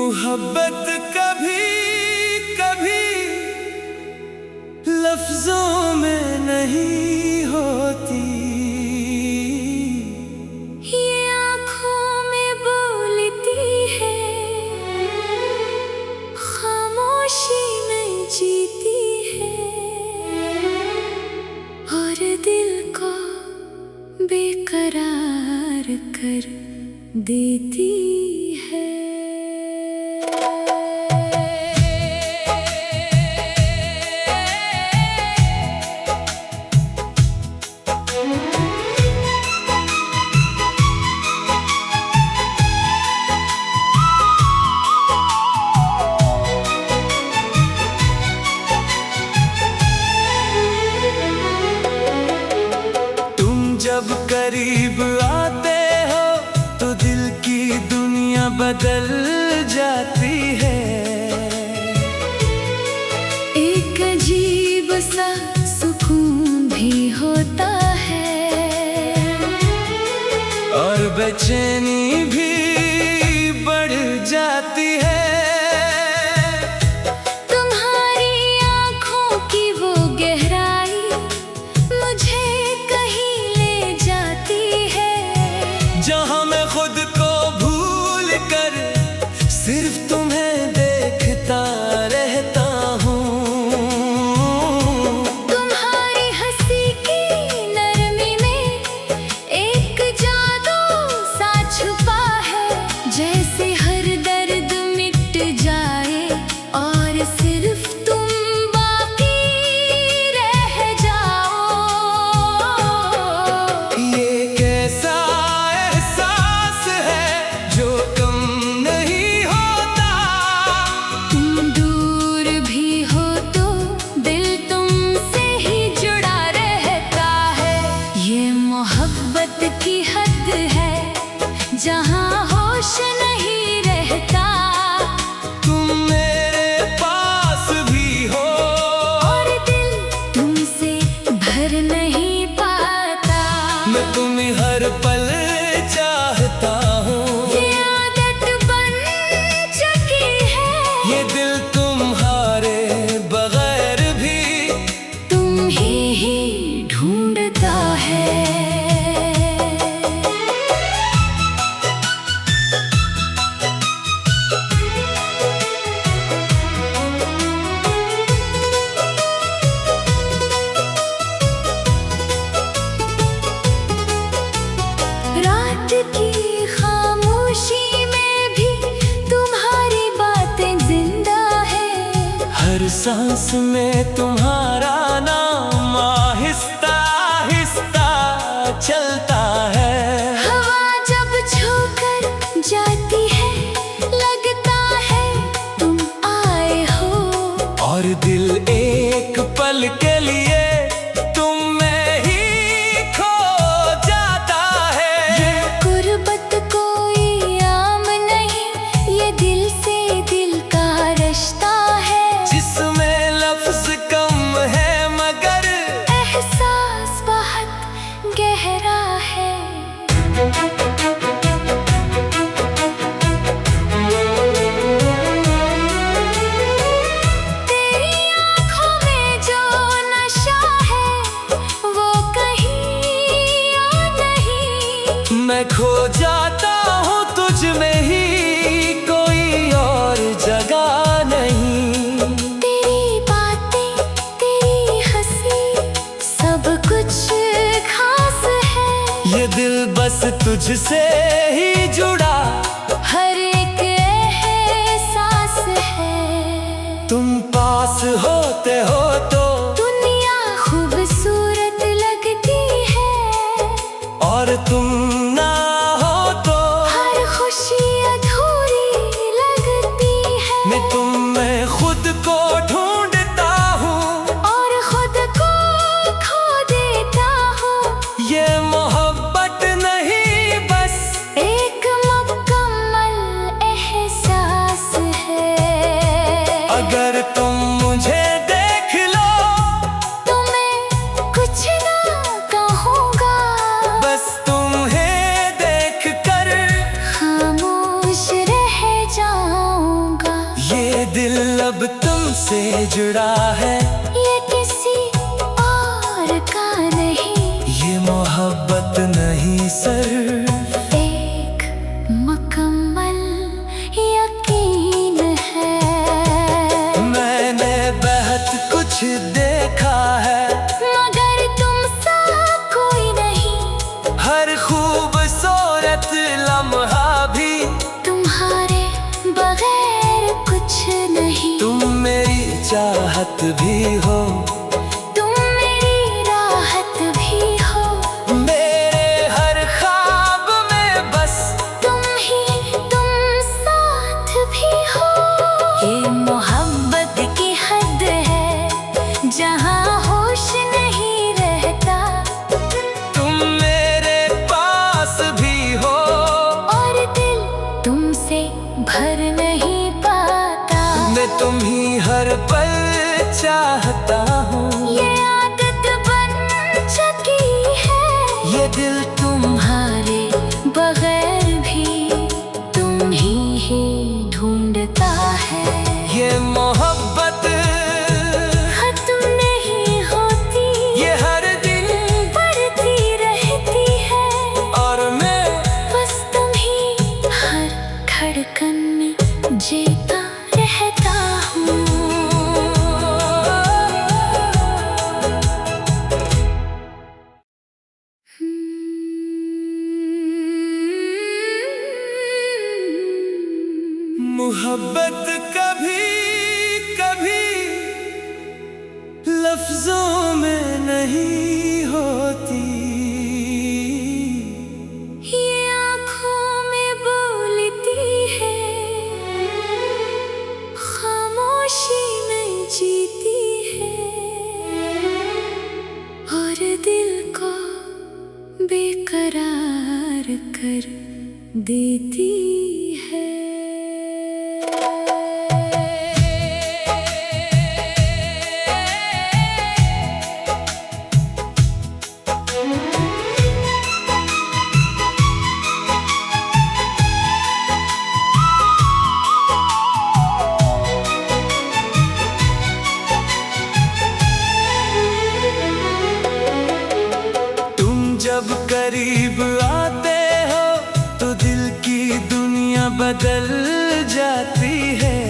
मोहब्बत कभी कभी लफ्जों में नहीं होती, ये आँखों में बोलती है, खामोशी में जीती है और दिल को बेकरार कर देती है। जब करीब आते हो तो दिल की दुनिया बदल जाती है। एक अजीब सा सुकून भी होता है और बेचैनी भी बढ़ जाती है। तुम्हारी आँखों की वो गहराई मुझे जहाँ मैं खुद को भूल कर सिर्फ तुम्हें देखता रहता हूँ। तुम्हारी हंसी की नरमी में एक जादू सा छुपा है, जैसे हर दर्द मिट जाए और सिर्फ तुम बाकी रह जाओ। ये कैसा मोहब्बत की हद है जहाँ होश नहीं रहता। तुम मेरे पास भी हो और दिल तुमसे भर नहीं पाता। मैं तुम्हें हर पल चाहता हूँ। ये आदत बन चुकी है, ये दिल तुम्हारे बगैर भी तुम ही ढूंढता है। रात की खामोशी में भी तुम्हारी बातें जिंदा है। हर सांस में तुम्हारा नाम आहिस्ता आहिस्ता चलता है। हवा जब छूकर जाती है लगता है तुम आए हो, और दिल एक पल के लिए गहरा है। तेरी आँखों में जो नशा है वो कहीं और नहीं। मैं खो जाता हूँ तुझ में ही, कोई और जगह नहीं। तेरी बातें, तेरी हंसी, सब कुछ ये दिल बस तुझसे ही जुड़ा, हर एक एहसास है। तुम पास होते हो तो दुनिया खूबसूरत लगती है, और तुम ना हो तो हर खुशी अधूरी लगती है। मैं तुम में खुद को ढूंढता हूँ और खुद को खो देता हूँ। ये अगर तुम मुझे देख लो तो मैं कुछ ना कहूँगा, बस तुम्हें जुड़ा है, ये किसी और का नहीं, ये मोहब्बत नहीं सिर्फ एक मुकम्मल यकीन है। मैंने बहुत कुछ देखा है, मगर तुम सा कोई नहीं, हर खूबसूरत लम्हा भी तुम्हारे बगैर कुछ नहीं। तुम मेरी चाहत भी हो, तुम मेरी राहत भी हो, मेरे हर ख्वाब में बस तुम साथ भी हो। ये मोहब्बत की हद है जहाँ होश नहीं रहता, तुम मेरे पास भी हो, और दिल तुमसे भर नहीं पाता। मैं तुम्ही हर पल चाहता हूँ, ये आदत बन चुकी है, ये दिल तुम्हारे बगैर भी तुम ही ढूंढता है। ये मोहब्बत खत्म नहीं होती, ये हर दिन बढ़ती रहती है, और मैं बस तुम ही हर धड़कन में जीता रहता हूँ। मोहब्बत कभी कभी लफ्जों में नहीं होती, ये आँखों में बोलती है, खामोशी में जीती है, और दिल को बेकरार कर देती है। जब करीब आते हो तो दिल की दुनिया बदल जाती है,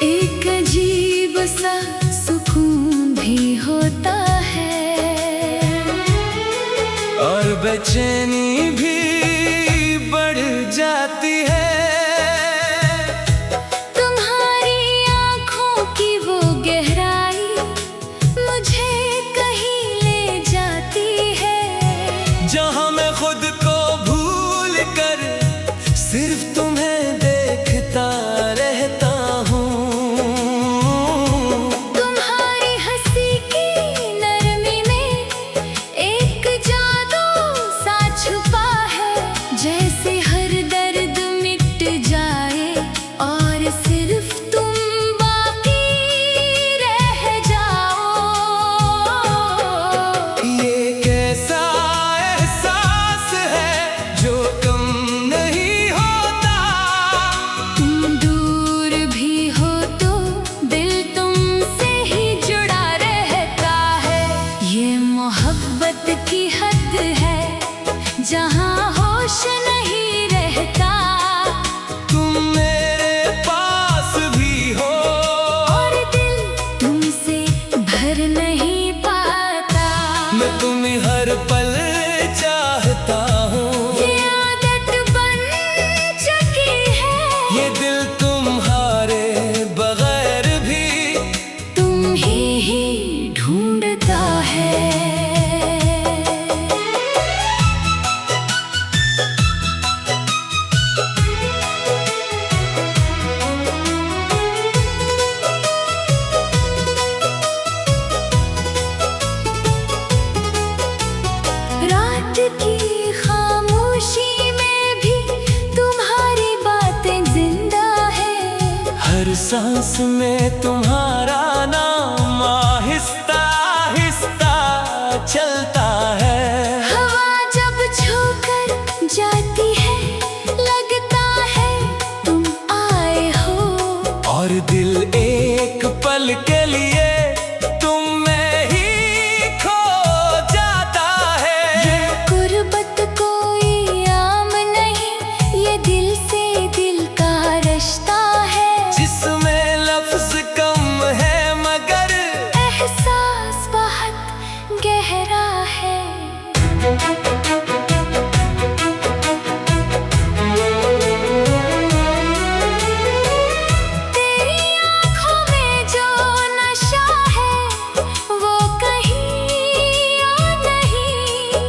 एक अजीब सा सुकून भी होता है, और बेचैनी भी बढ़ जाती है। तुम्हारी आँखों की वो गहराई मुझे जहाँ मैं खुद को भूल कर सिर्फ तुम्हें देखता रहता हूँ। तुम्हारी हंसी की नरमी में एक जादू सा छुपा है, जैसे हर दर्द मिट जाए और सिर्फ तुम बाकी रह जाओ। ये कैसा की हद है जहाँ होश नहीं रहता, तुम मेरे पास भी हो, और दिल तुमसे भर नहीं पाता। मैं तुम्हें हर पल चाहता हूँ, ये आदत बन चुकी है, ये दिल तुम्हारे बगैर भी तुम ही ढूंढता है। रात की खामोशी में भी तुम्हारी बातें जिंदा है, हर सांस में तुम्हारा नाम आहिस्ता आहिस्ता चलता है। हवा जब छूकर जाती है लगता है तुम आए हो, और दिल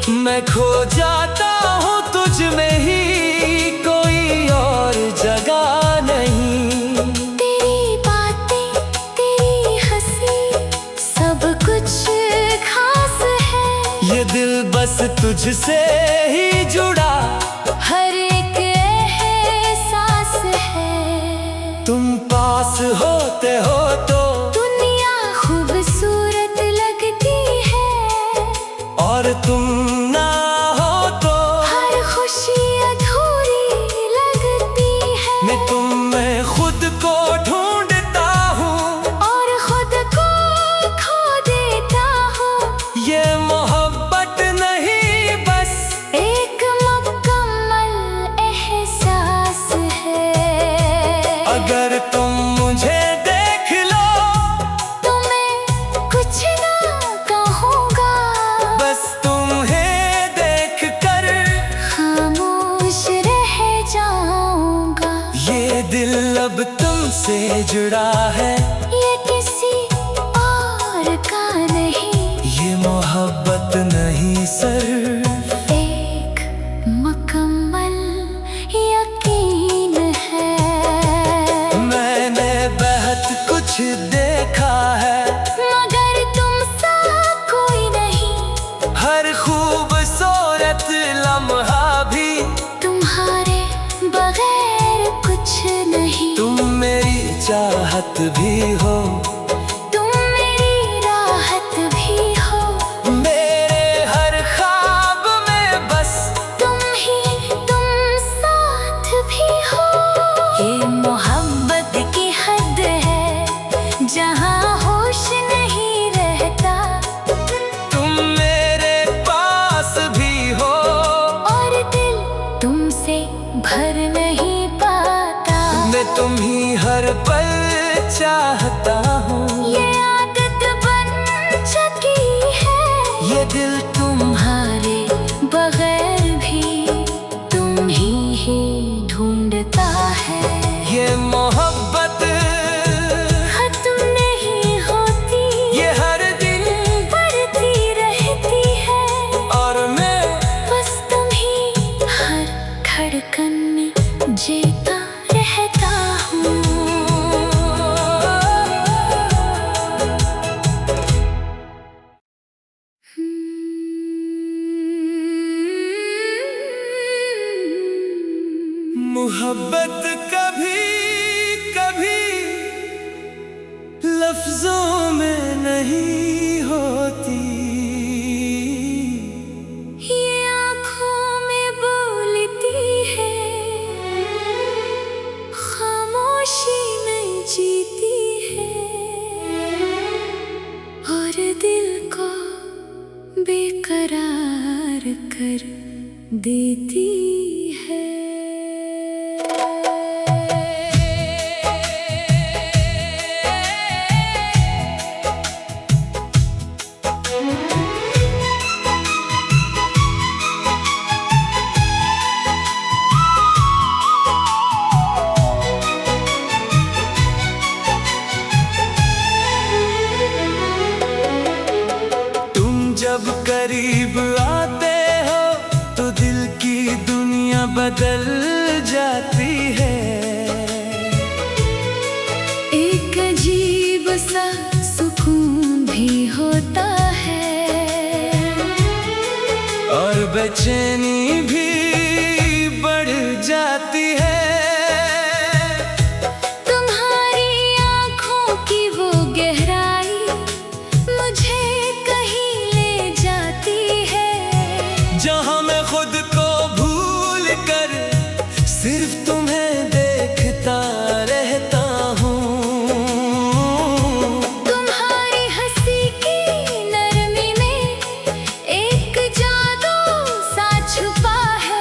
मैं खो जाता हूँ तुझ में ही, कोई और जगह नहीं। तेरी बातें, तेरी हंसी, सब कुछ खास है। ये दिल बस तुझसे ही जुड़ा, हर एक एहसास है। तुम पास होते हो तो दुनिया खूबसूरत लगती है, और तुम ना हो तो हर खुशी अधूरी लगती है। मैं तुम में खुद को ढूंढता हूँ, और खुद को खो देता हूँ। ये मोहब्बत नहीं बस एक मुकम्मल एहसास है। अगर तुम मुझे देख लो तो मैं कुछ ना कहूँगा, बस तुम्हें देख कर खामोश रह जाऊँगा। ये दिल अब तुमसे जुड़ा है, ये किसी और का नहीं, ये मोहब्बत नहीं सिर्फ एक मुकम्मल यकीन है। मैंने बहुत कुछ देखा है, मगर तुम सा कोई नहीं, हर खूबसूरत लम्हा भी तुम्हारे बगैर कुछ नहीं। तुम मेरी चाहत भी हो, तुम मेरी राहत भी हो। मेरे हर ख्वाब में बस तुम साथ भी हो। ये मोहब्बत की हद है, जहाँ होश नहीं रहता। तुम मेरे पास भी हो, और दिल तुमसे भर नहीं पाता। मैं तुम्ही हर पल चाहता हूँ। ये आदत बन चुकी है, ये दिल तुम्हारे बगैर भी तुम ही ढूंढता है। ये मोहब्बत खत्म नहीं होती, ये हर दिन बढ़ती रहती है। और मैं बस तुम ही हर धड़कन में जीता रहता हूँ। मोहब्बत कभी कभी लफ्जों में नहीं होती, ये आँखों में बोलती है, खामोशी में जीती है। और दिल को बेकरार कर देती है। तुम जब करीब आते हो तो दिल की दुनिया बदल जाती है। एक अजीब सा सुकून भी होता है, और बेचैनी भी बढ़ जाती है। तुम्हारी आँखों की वो गहराई मुझे कहीं ले जाती है। जहाँ मैं खुद को भूल कर सिर्फ तुम्हें देखता रहता हूँ। तुम्हारी हंसी की नरमी में एक जादू सा छुपा है।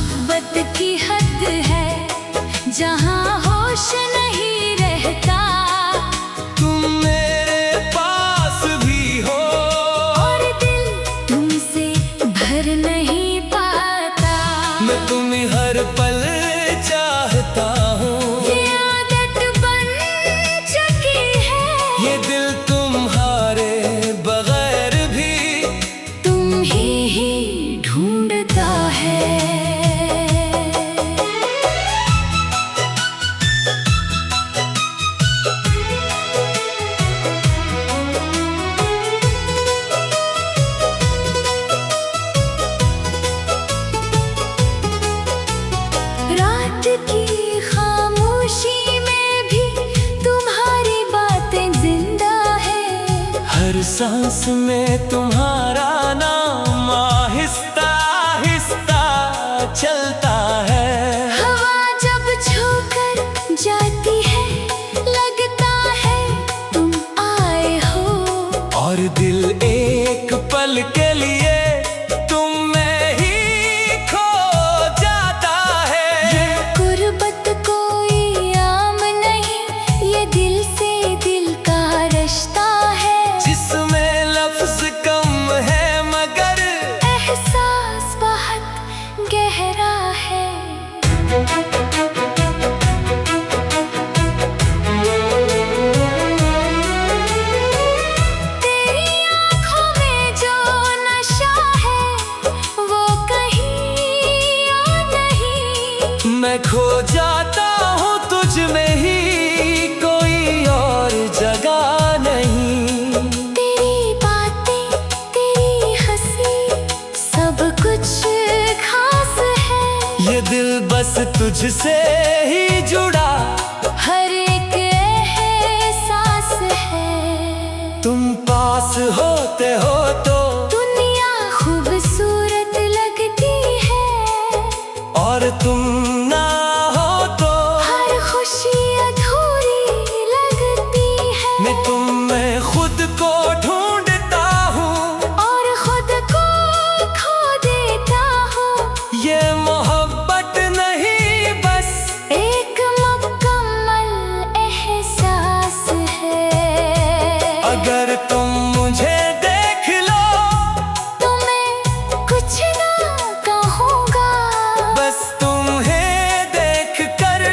मोहब्बत की हद है जहाँ होश नहीं रहता। तुम मेरे पास भी हो और दिल तुमसे भर नहीं पाता। मैं तुम्हें हर पल चाहता हूँ। ये आदत बन चुकी है। ये दिल तुम्हारे बगैर भी तुम ही ढूंढता है। रात की खामोशी में भी तुम्हारी बातें जिंदा है। हर सांस में तुम्हारा नाम आहिस्ता आहिस्ता चलता है। हवा जब छूकर जाती है लगता है तुम आए हो। और दिल एक पल के लिए तुम में ही खो जाता है। गुर्बत कोई आम नहीं, ये दिल से दिल का रिश्ता है। जिसमें लफ्ज कम है मगर एहसास बहुत गहरा है। तेरी आँखों में जो नशा है वो कहीं और नहीं। मैं खो जाता हूँ तुझ में ही, कोई और जगह नहीं। तेरी बातें, तेरी हंसी, सब कुछ खास है। ये दिल बस तुझसे ही जुड़ा हर एक एहसास है। तुम पास होते हो तो दुनिया खूबसूरत लगती है। और तुम ना हो तो हर खुशी अधूरी लगती है। मैं तुम में खुद को ढूंढता हूँ और खुद को खो देता हूँ। ये मोहब्बत नहीं बस एक मुकम्मल एहसास है। अगर तुम मुझे देख लो तो मैं कुछ ना कहूँगा। बस तुम्हें देख कर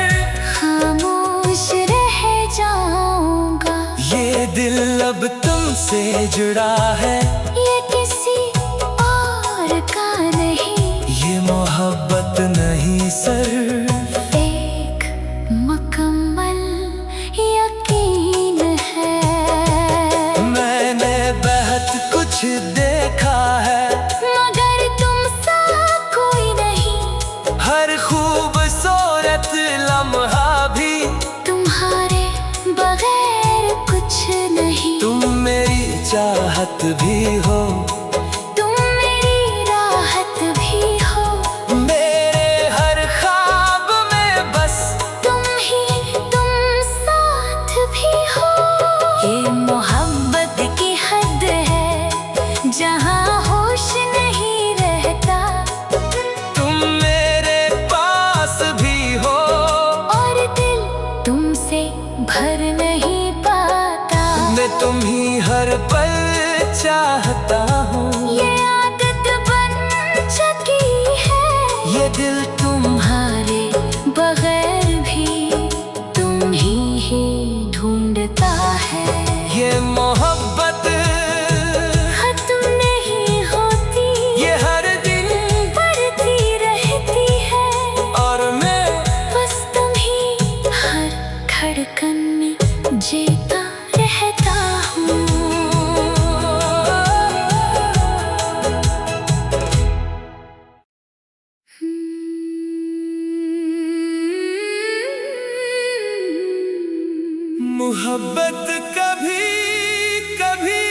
खामोश रह जाऊँगा। ये दिल अब तुमसे जुड़ा है। ये किसी और का नहीं, ये मोहब्बत नहीं सिर्फ एक मुकम्मल यकीन है। मैंने बहुत कुछ देखा है मगर तुम सा कोई नहीं। हर खूबसूरत लम्हा भी तुम्हारे बगैर कुछ नहीं। तुम मेरी चाहत भी हो, तुम मेरी राहत भी हो। मेरे हर ख्वाब में बस तुम साथ भी हो। ये मोहब्बत की हद है जहाँ होश नहीं रहता। तुम मेरे पास भी हो और दिल तुमसे भर नहीं पाता। मैं तुम ही हर पल चाहता हूँ। ये आदत बन चुकी है। ये दिल तुम्हारे बगैर भी तुम ही ढूंढता है। ये मोहब्बत खत्म नहीं होती, ये हर दिन बढ़ती रहती है। और मैं बस तुम ही हर धड़कन में जीता रहता हूँ। मोहब्बत कभी कभी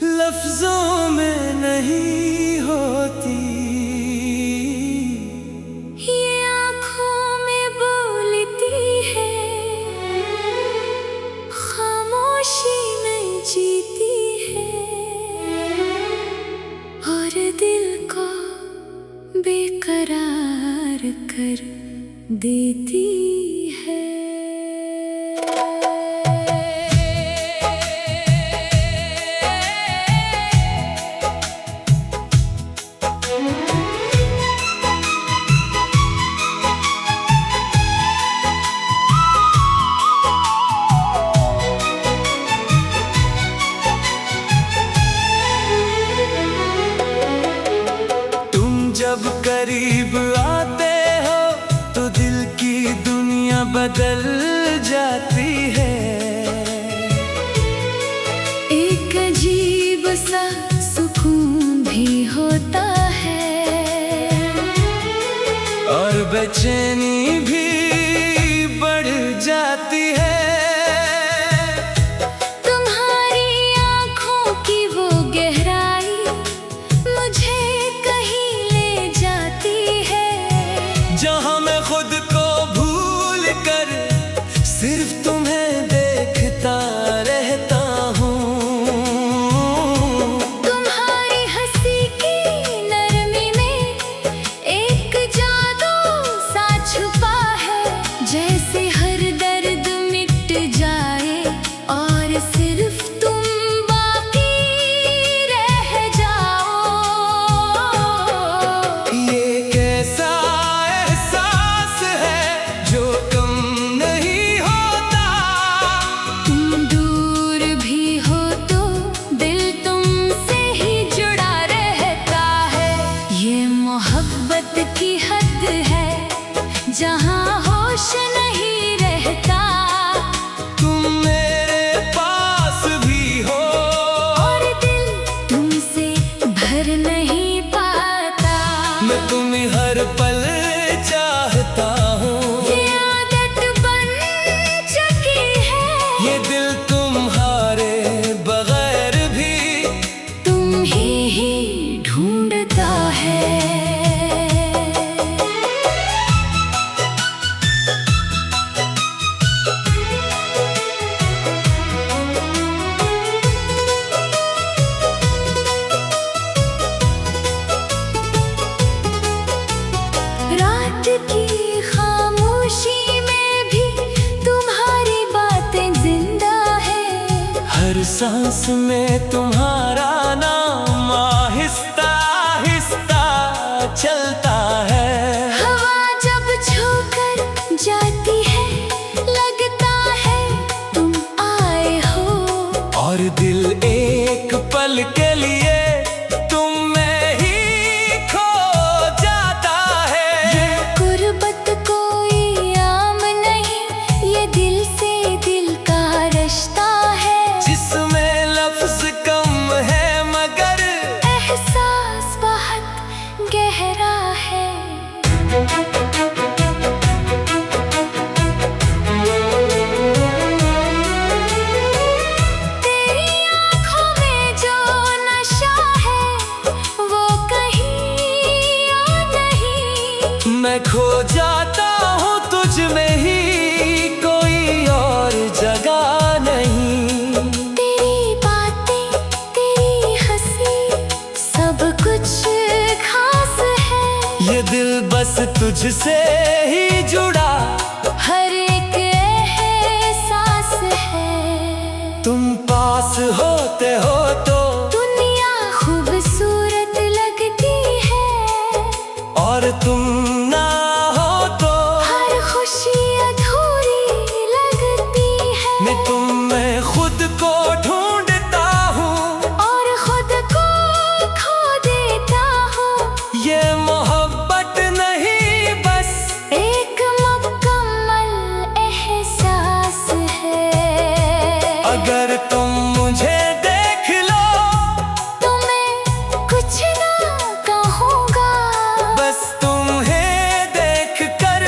लफ्जों में नहीं होती। ये आँखों में बोलती है, खामोशी में जीती है। और दिल को बेक करार कर देती है। जब करीब आते हो तो दिल की दुनिया बदल जाती है। एक अजीब सा सुकून भी होता है और बेचैनी भी बढ़ जाती है। तुम्हारी आँखों की वो गहराई मुझे जहाँ मैं खुद को भूल कर सिर्फ तुम्हें देखता रहता हूँ। तुम्हारी हंसी की नरमी में एक जादू सा छुपा है, जैसे हर दर्द मिट जाए और सिर्फ तुम बाकी रह जाओ। ये कैसा मोहब्बत की हद है जहाँ होश नहीं रहता। तुम मेरे पास भी हो और दिल तुमसे भर नहीं पाता। मैं तुम्हें हर पल चाहता हूँ। ये आदत बन चुकी है, ये दिल तुम्हारे बगैर भी तुम ही ढूंढता है। रात की खामोशी में भी तुम्हारी बातें जिंदा है। हर सांस में तुम्हारा नाम आहिस्ता आहिस्ता चलता है। हवा जब छूकर जाती है लगता है तुम आए हो, और दिल एक पल के लिए तुम में ही खो जाता है। ये गुर्बत कोई आम नहीं, ये दिल से दिल का रिश्ता है, जिसमें लफ्ज कम है मगर एहसास बहुत गहरा है। तेरी आँखों में जो नशा है वो कहीं और नहीं। मैं खो जाता हूँ तुझ में ही, कोई और जगह नहीं। तेरी बातें, तेरी हंसी, सब कुछ खास है। ये दिल बस तुझसे ही जुड़ा हर एक एहसास है। तुम पास होते हो तो दुनिया खूबसूरत लगती है, और तुम ना हो तो हर खुशी अधूरी लगती है। मैं तुम में खुद को ढूंढता हूँ और खुद को खो देता हूँ। ये मोहब्बत नहीं बस एक मुकम्मल एहसास है। अगर तुम मुझे देख लो तो मैं कुछ ना कहूँगा, बस तुम्हें देख कर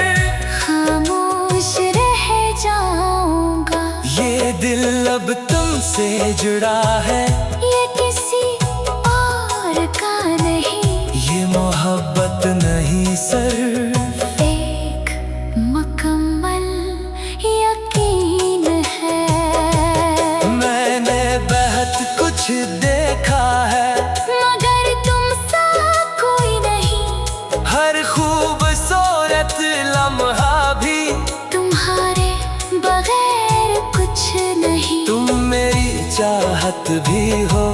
खामोश रह जाऊँगा। ये दिल अब तुमसे जुड़ा है, ये किसी और का नहीं, ये मोहब्बत नहीं सिर्फ एक मुकम्मल यकीन है। मैंने बहुत कुछ देखा है मगर तुम सा कोई नहीं। हर राहत भी हो,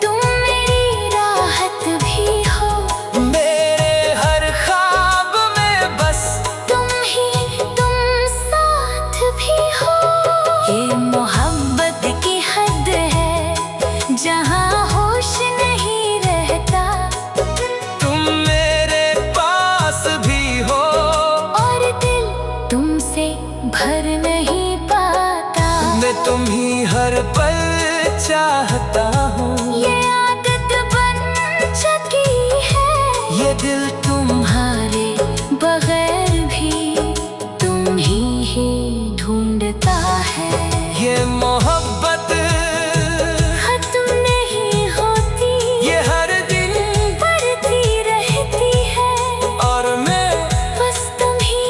तुम मेरी राहत भी हो। मेरे हर ख्वाब में बस तुम साथ भी हो। ये मोहब्बत की हद है जहाँ होश नहीं रहता। तुम मेरे पास भी हो और दिल तुमसे भर नहीं पाता। मैं तुम्ही हर पल चाहता हूँ। ये आदत बन चुकी है। ये दिल तुम्हारे बगैर भी तुम ही ढूंढता है। ये मोहब्बत खत्म नहीं होती, ये हर दिन बढ़ती रहती है। और मैं बस तुम ही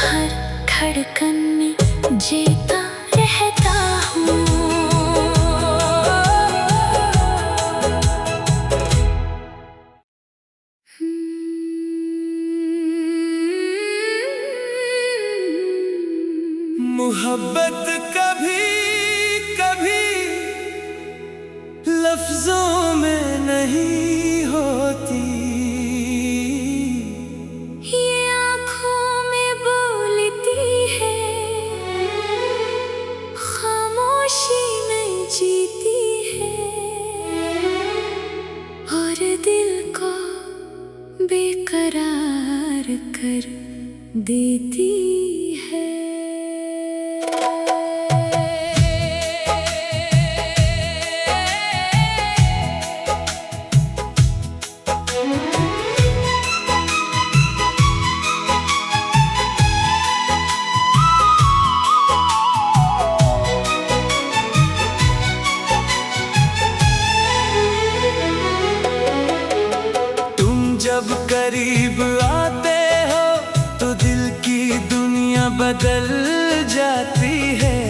हर धड़कन में जीता रहता हूँ। मोहब्बत कभी कभी लफ्जों में नहीं होती, ये आँखों में बोलती है, खामोशी में जीती है। और दिल को बेकरार कर देती है। जब करीब आते हो तो दिल की दुनिया बदल जाती है।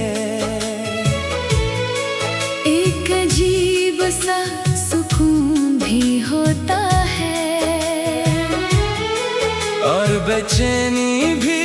एक अजीब सा सुकून भी होता है और बेचैनी भी